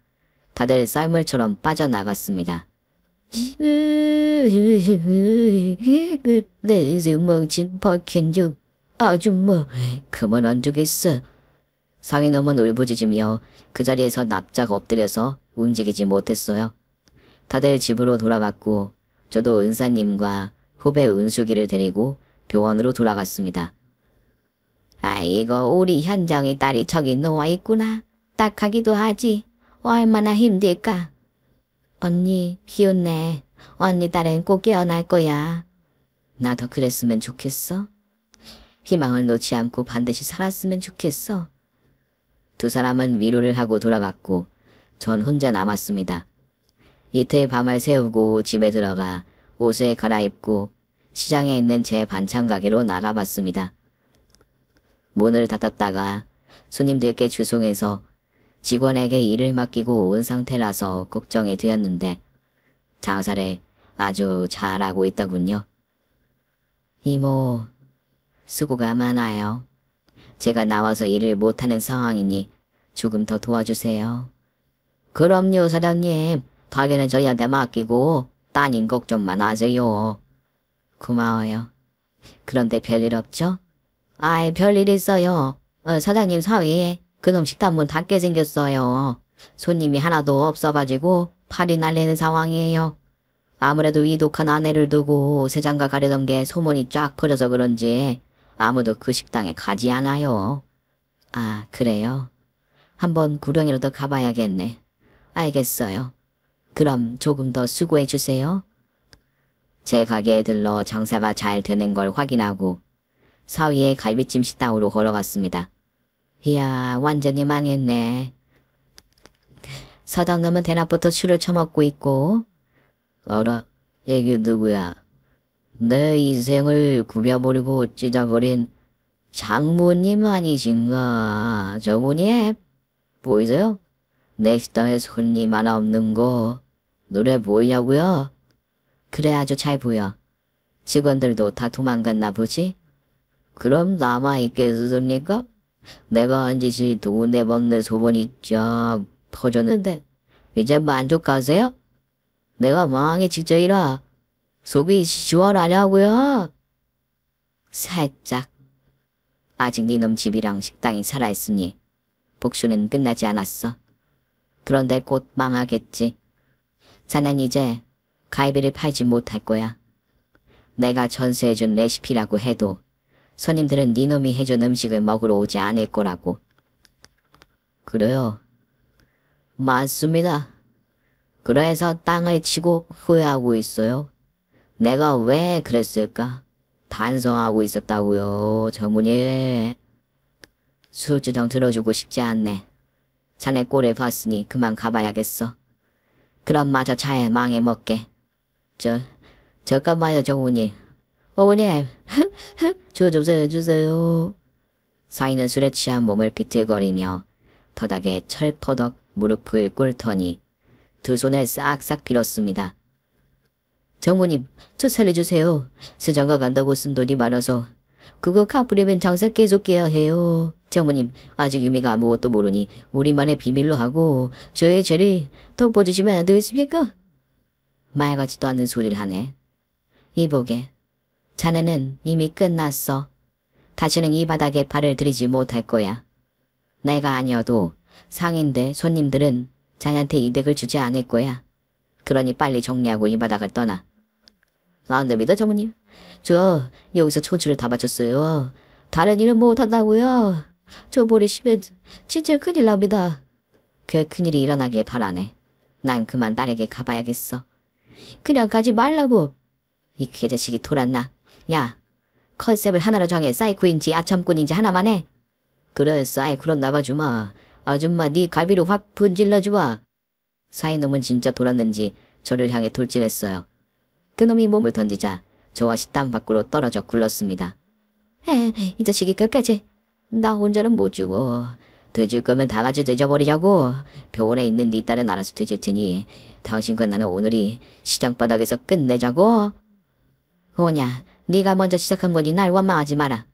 다들 쌀물처럼 빠져나갔습니다. 내 멍친 박힌죽 아줌마 그만 안 주겠어. 사위놈은 울부짖으며 그 자리에서 납작 엎드려서 움직이지 못했어요. 다들 집으로 돌아갔고 저도 은사님과 후배 은숙이를 데리고 병원으로 돌아갔습니다. 아이고 우리 현정이 딸이 저기 누워있구나. 딱하기도 하지. 얼마나 힘들까. 언니 비웃네. 언니 딸은 꼭 깨어날 거야. 나도 그랬으면 좋겠어. 희망을 놓지 않고 반드시 살았으면 좋겠어. 두 사람은 위로를 하고 돌아갔고 전 혼자 남았습니다. 이틀 밤을 새우고 집에 들어가 옷을 갈아입고 시장에 있는 제 반찬 가게로 나가봤습니다. 문을 닫았다가 손님들께 죄송해서 직원에게 일을 맡기고 온 상태라서 걱정이 되었는데 장사를 아주 잘하고 있더군요. 이모, 수고가 많아요. 제가 나와서 일을 못하는 상황이니 조금 더 도와주세요. 그럼요 사장님. 가게는 저희한테 맡기고 따님 걱정만 하세요. 고마워요. 그런데 별일 없죠? 아이 별일 있어요. 사장님 사위에 그놈 식당 문 닫게 생겼어요. 손님이 하나도 없어가지고 팔이 날리는 상황이에요. 아무래도 이 독한 아내를 두고 세장가 가려던 게 소문이 쫙 퍼져서 그런지 아무도 그 식당에 가지 않아요. 아 그래요? 한번 구경이라도 가봐야겠네. 알겠어요. 그럼 조금 더 수고해 주세요. 제 가게에 들러 장사가 잘 되는 걸 확인하고 사위의 갈비찜 식당으로 걸어갔습니다. 이야 완전히 망했네. 서당놈은 대낮부터 술을 처먹고 있고 어라 얘기 누구야. 내 인생을 구겨버리고 찢어버린 장모님 아니신가. 저분이 보이세요? 내 식당에 손님 하나 없는 거 눈에 보이냐고요? 그래 아주 잘 보여. 직원들도 다 도망갔나 보지? 그럼 남아있겠습니까? 내가 한 짓이 돈 내먹는 소문이 쫙 퍼졌는데 이제 만족하세요? 내가 망하기 직전이라 속이 시원하냐고요? 살짝. 아직 니놈 집이랑 식당이 살아있으니 복수는 끝나지 않았어. 그런데 곧 망하겠지. 자넨 이제 갈비를 팔지 못할 거야. 내가 전수해준 레시피라고 해도 손님들은 니놈이 해준 음식을 먹으러 오지 않을 거라고. 그래요. 맞습니다. 그래서 땅을 치고 후회하고 있어요. 내가 왜 그랬을까? 반성하고 있었다고요. 저문이. 술주정 들어주고 싶지 않네. 자네 꼴을 봤으니 그만 가봐야겠어. 그럼 마저 잘 망해먹게. 잠깐만요 정훈이. 어머님 저 좀 살려주세요. 사위는 술에 취한 몸을 비틀거리며 바닥에 철퍼덕 무릎을 꿇더니 두 손을 싹싹 빌었습니다. 정모님 저 살려주세요. 세장가 간다고 쓴 돈이 많아서 그거 갚으려면 장사 계속해야 해요. 정모님 아직 유미가 아무것도 모르니 우리만의 비밀로 하고 저의 죄를 덮어주시면 안 되겠습니까? 말 같지도 않는 소리를 하네. 이보게 자네는 이미 끝났어. 다시는 이 바닥에 발을 들이지 못할 거야. 내가 아니어도 상인들 손님들은 자네한테 이득을 주지 않을 거야. 그러니 빨리 정리하고 이 바닥을 떠나. 안 됩니다 정모님. 저 여기서 촌추를 다 바쳤어요. 다른 일은 못한다고요. 저 버리시면 진짜 큰일 납니다. 그 큰일이 일어나길 바라네. 난 그만 딸에게 가봐야겠어. 그냥 가지 말라고. 이 개자식이 돌았나. 야 컨셉을 하나로 정해 사이코인지 아첨꾼인지 하나만 해. 그래 사이코로 나가주마. 아줌마 네 갈비로 확 분질러주마. 사이놈은 진짜 돌았는지 저를 향해 돌진했어요. 그놈이 몸을 던지자 저와 식당 밖으로 떨어져 굴렀습니다. 이 자식이 끝까지. 나 혼자는 못 죽어. 뒤질 거면 다 같이 뒤져버리자고. 병원에 있는 네 딸은 알아서 뒤질 테니 당신과 나는 오늘이 시장 바닥에서 끝내자고. 오냐 네가 먼저 시작한 거니 날 원망하지 마라.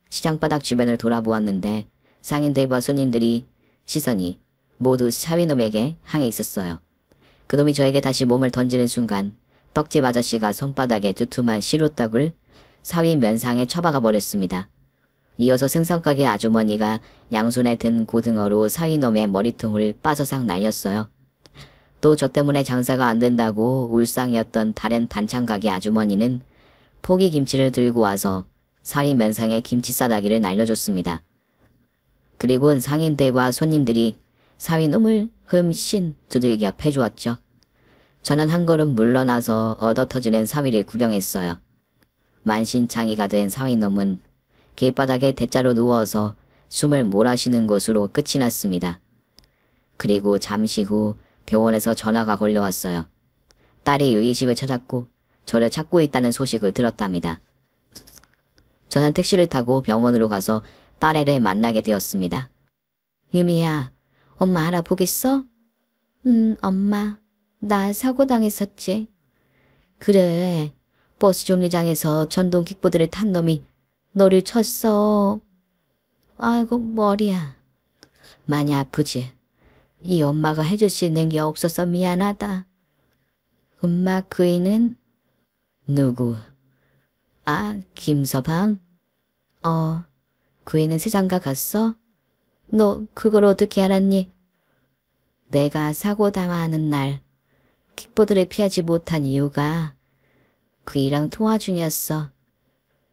시장바닥 주변을 돌아보았는데 상인들과 손님들이 시선이 모두 사위놈에게 향해 있었어요. 그놈이 저에게 다시 몸을 던지는 순간 떡집 아저씨가 손바닥에 두툼한 시루떡을 사위 면상에 쳐박아 버렸습니다. 이어서 생선가게 아주머니가 양손에 든 고등어로 사위놈의 머리통을 빠서상 날렸어요. 또 저 때문에 장사가 안 된다고 울상이었던 다른 반찬가게 아주머니는 포기김치를 들고 와서 사위 면상에 김치 싸다기를 날려줬습니다. 그리고 상인들과 손님들이 사위놈을 흠씬 두들겨 패주었죠. 저는 한 걸음 물러나서 얻어터지는 사위를 구경했어요. 만신창이가 된 사위놈은 길바닥에 대자로 누워서 숨을 몰아쉬는 것으로 끝이 났습니다. 그리고 잠시 후 병원에서 전화가 걸려왔어요. 딸이 의식을 찾았고 저를 찾고 있다는 소식을 들었답니다. 저는 택시를 타고 병원으로 가서 딸애를 만나게 되었습니다. 유미야, 엄마 알아보겠어? 엄마, 나 사고 당했었지. 그래, 버스 정류장에서 전동 킥보드를 탄 놈이 너를 쳤어. 아이고 머리야. 많이 아프지? 이 엄마가 해줄 수 있는 게 없어서 미안하다. 엄마 그 애는? 누구? 아, 김서방? 그 애는 세상가 갔어? 너 그걸 어떻게 알았니? 내가 사고 당하는 날 킥보드를 피하지 못한 이유가 그 애랑 통화 중이었어.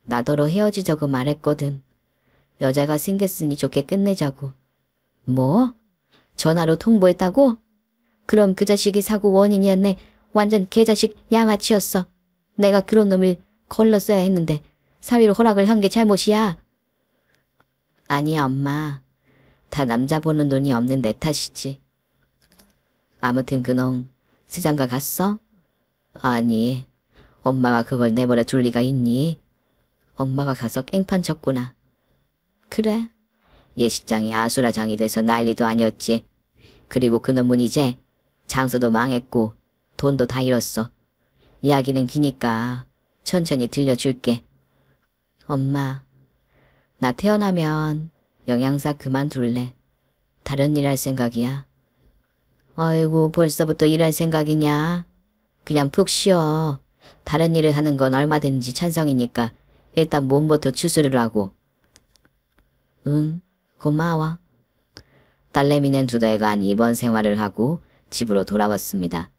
나더러 헤어지자고 말했거든. 여자가 생겼으니 좋게 끝내자고. 뭐? 전화로 통보했다고? 그럼 그 자식이 사고 원인이었네. 완전 개자식 양아치였어. 내가 그런 놈을 걸렀어야 했는데 사위로 허락을 한 게 잘못이야. 아니 엄마. 다 남자 보는 눈이 없는 내 탓이지. 아무튼 그놈 시장가 갔어? 아니. 엄마가 그걸 내버려 둘 리가 있니? 엄마가 가서 깽판 쳤구나. 그래? 예식장이 아수라장이 돼서 난리도 아니었지. 그리고 그놈은 이제 장소도 망했고 돈도 다 잃었어. 이야기는 기니까 천천히 들려줄게. 엄마, 나 태어나면 영양사 그만둘래. 다른 일 할 생각이야. 아이고 벌써부터 일할 생각이냐. 그냥 푹 쉬어. 다른 일을 하는 건 얼마든지 찬성이니까 일단 몸부터 추스르 하고. 응, 고마워. 딸내미는 2달간 입원 생활을 하고 집으로 돌아왔습니다.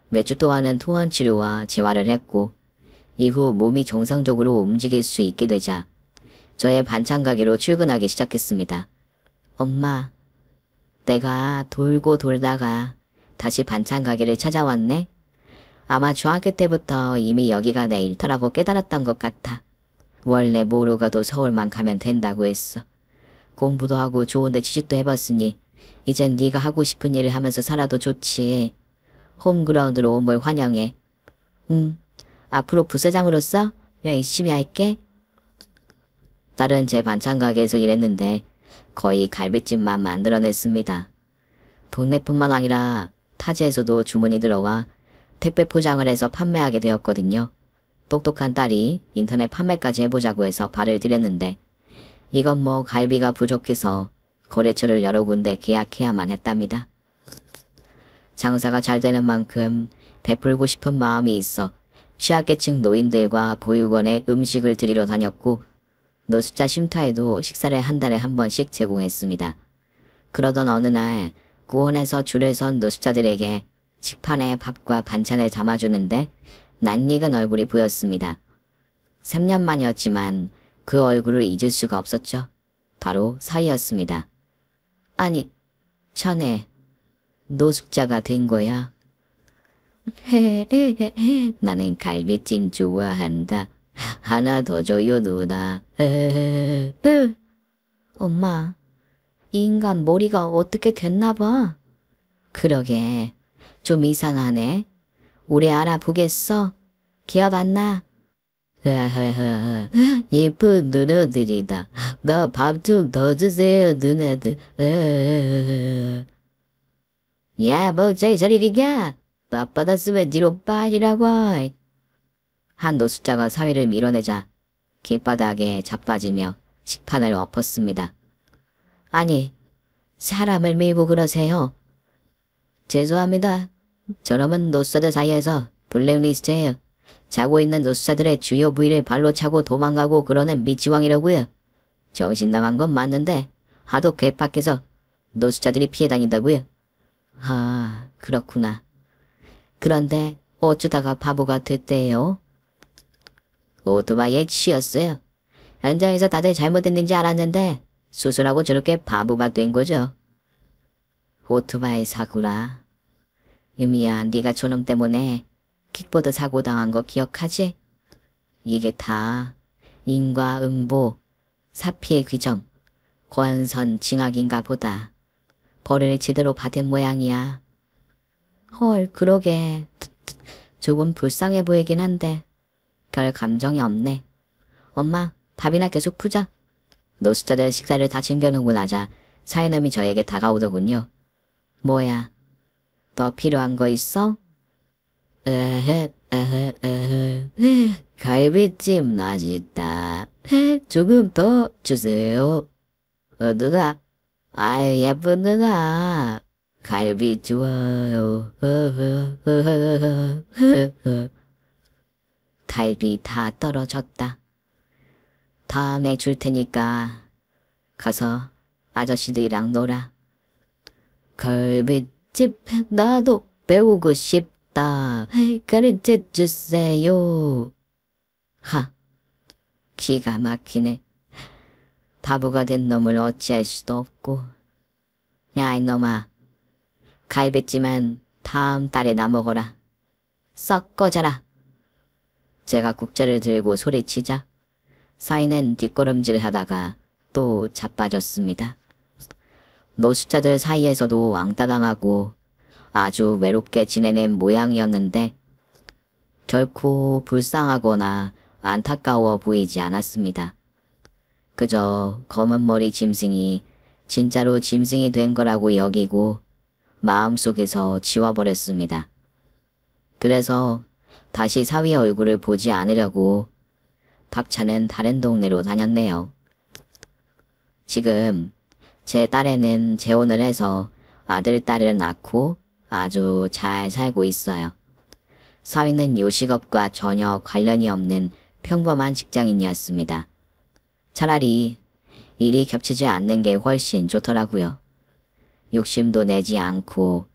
몇 주 동안은 통원 치료와 재활을 했고 이후 몸이 정상적으로 움직일 수 있게 되자 저의 반찬 가게로 출근하기 시작했습니다. 엄마, 내가 돌고 돌다가 다시 반찬 가게를 찾아왔네. 아마 중학교 때부터 이미 여기가 내 일터라고 깨달았던 것 같아. 원래 뭐로 가도 서울만 가면 된다고 했어. 공부도 하고 좋은데 취직도 해봤으니 이젠 네가 하고 싶은 일을 하면서 살아도 좋지. 홈그라운드로 온 걸 환영해. 앞으로 부사장으로서 열심히 할게. 딸은 제 반찬 가게에서 일했는데 거의 갈비찜만 만들어냈습니다. 동네뿐만 아니라 타지에서도 주문이 들어와 택배 포장을 해서 판매하게 되었거든요. 똑똑한 딸이 인터넷 판매까지 해보자고 해서 발을 들였는데 이건 뭐 갈비가 부족해서 거래처를 여러 군데 계약해야만 했답니다. 장사가 잘 되는 만큼 베풀고 싶은 마음이 있어 취약계층 노인들과 보육원에 음식을 드리러 다녔고 노숙자 쉼터에도 식사를 한 달에 한 번씩 제공했습니다. 그러던 어느 날 구원에서 줄을 선 노숙자들에게 식판에 밥과 반찬을 담아주는데 낯익은 얼굴이 보였습니다. 3년 만이었지만 그 얼굴을 잊을 수가 없었죠. 바로 사위였습니다. 아니, 자네 노숙자가 된 거야? 나는 갈비찜 좋아한다. 하나 더 줘요 누나. 엄마, 이 인간 머리가 어떻게 됐나 봐. 그러게, 좀 이상하네. 오래 알아보겠어. 기억 안 나? 예쁜 누나들이다. 나 밥 좀 더 주세요 누나들. 야, 뭐 저리 가. 밥 받았으면 뒤로 빠지라고. 한 노숙자가 사위를 밀어내자 길바닥에 자빠지며 식판을 엎었습니다. 아니, 사람을 밀고 그러세요? 죄송합니다. 저놈은 노숙자들 사이에서 블랙리스트예요. 자고 있는 노숙자들의 주요 부위를 발로 차고 도망가고 그러는 미치왕이라고요. 정신 나간 건 맞는데 하도 괴팍해서 노숙자들이 피해 다닌다고요. 아, 그렇구나. 그런데 어쩌다가 바보가 됐대요? 오토바이에 치였어요. 현장에서 다들 잘못했는지 알았는데 수술하고 저렇게 바보가 된 거죠. 오토바이 사고라. 유미야, 네가 저놈 때문에 킥보드 사고 당한 거 기억하지? 이게 다 인과응보, 사피의 규정, 권선징악인가 보다. 벌을 제대로 받은 모양이야. 헐, 그러게. 조금 불쌍해 보이긴 한데 별 감정이 없네. 엄마, 밥이나 계속 푸자. 노숙자들 식사를 다 챙겨놓고 나자 사이놈이 저에게 다가오더군요. 뭐야, 더 필요한 거 있어? 갈비찜 맛있다. 조금 더 주세요. 누가? 아유, 예쁜 누나. 갈비 좋아요. 갈비 다 떨어졌다. 다음에 줄 테니까 가서 아저씨들이랑 놀아. 갈비찜 나도 배우고 싶다. 가르쳐 주세요. 하, 기가 막히네. 바보가 된 놈을 어찌할 수도 없고. 야, 이놈아. 갈비찜은 다음 달에 나 먹어라. 썩 꺼져라. 제가 국자를 들고 소리치자 사인은 뒷걸음질 하다가 또 자빠졌습니다. 노숙자들 사이에서도 왕따당하고 아주 외롭게 지내는 모양이었는데 결코 불쌍하거나 안타까워 보이지 않았습니다. 그저 검은 머리 짐승이 진짜로 짐승이 된 거라고 여기고 마음속에서 지워버렸습니다. 그래서 다시 사위의 얼굴을 보지 않으려고 박차는 다른 동네로 다녔네요. 지금 제 딸애는 재혼을 해서 아들, 딸을 낳고 아주 잘 살고 있어요. 사위는 요식업과 전혀 관련이 없는 평범한 직장인이었습니다. 차라리 일이 겹치지 않는 게 훨씬 좋더라고요. 욕심도 내지 않고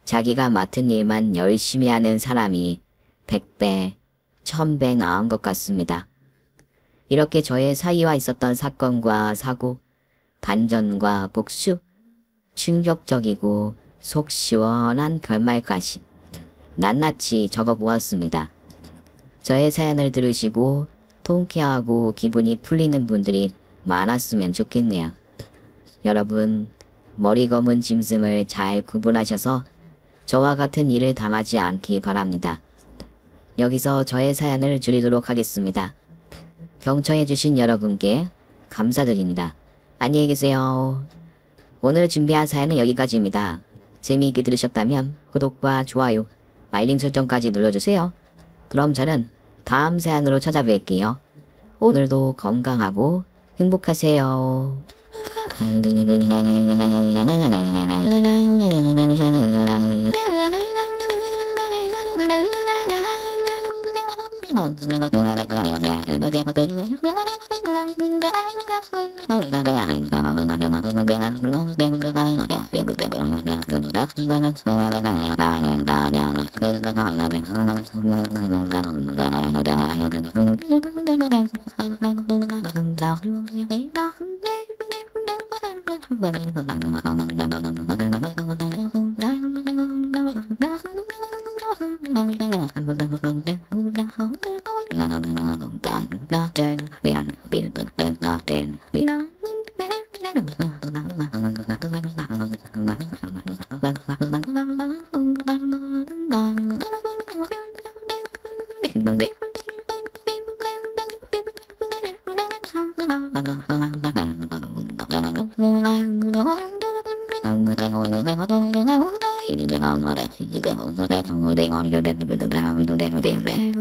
자기가 맡은 일만 열심히 하는 사람이 100배, 1000배 나은 것 같습니다. 이렇게 저의 사이와 있었던 사건과 사고, 반전과 복수, 충격적이고 속 시원한 결말까지 낱낱이 적어보았습니다. 저의 사연을 들으시고 통쾌하고 기분이 풀리는 분들이 많았으면 좋겠네요. 여러분, 머리 검은 짐승을 잘 구분하셔서 저와 같은 일을 당하지 않기 바랍니다. 여기서 저의 사연을 줄이도록 하겠습니다. 경청해주신 여러분께 감사드립니다. 안녕히 계세요. 오늘 준비한 사연은 여기까지입니다. 재미있게 들으셨다면 구독과 좋아요, 알림 설정까지 눌러주세요. 그럼 저는 다음 사연으로 찾아뵐게요. 오늘도 건강하고 행복하세요.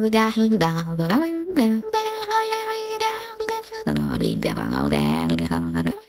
Hãy subscribe cho kênh Ghiền Mì Gõ để không bỏ lỡ những video hấp dẫn.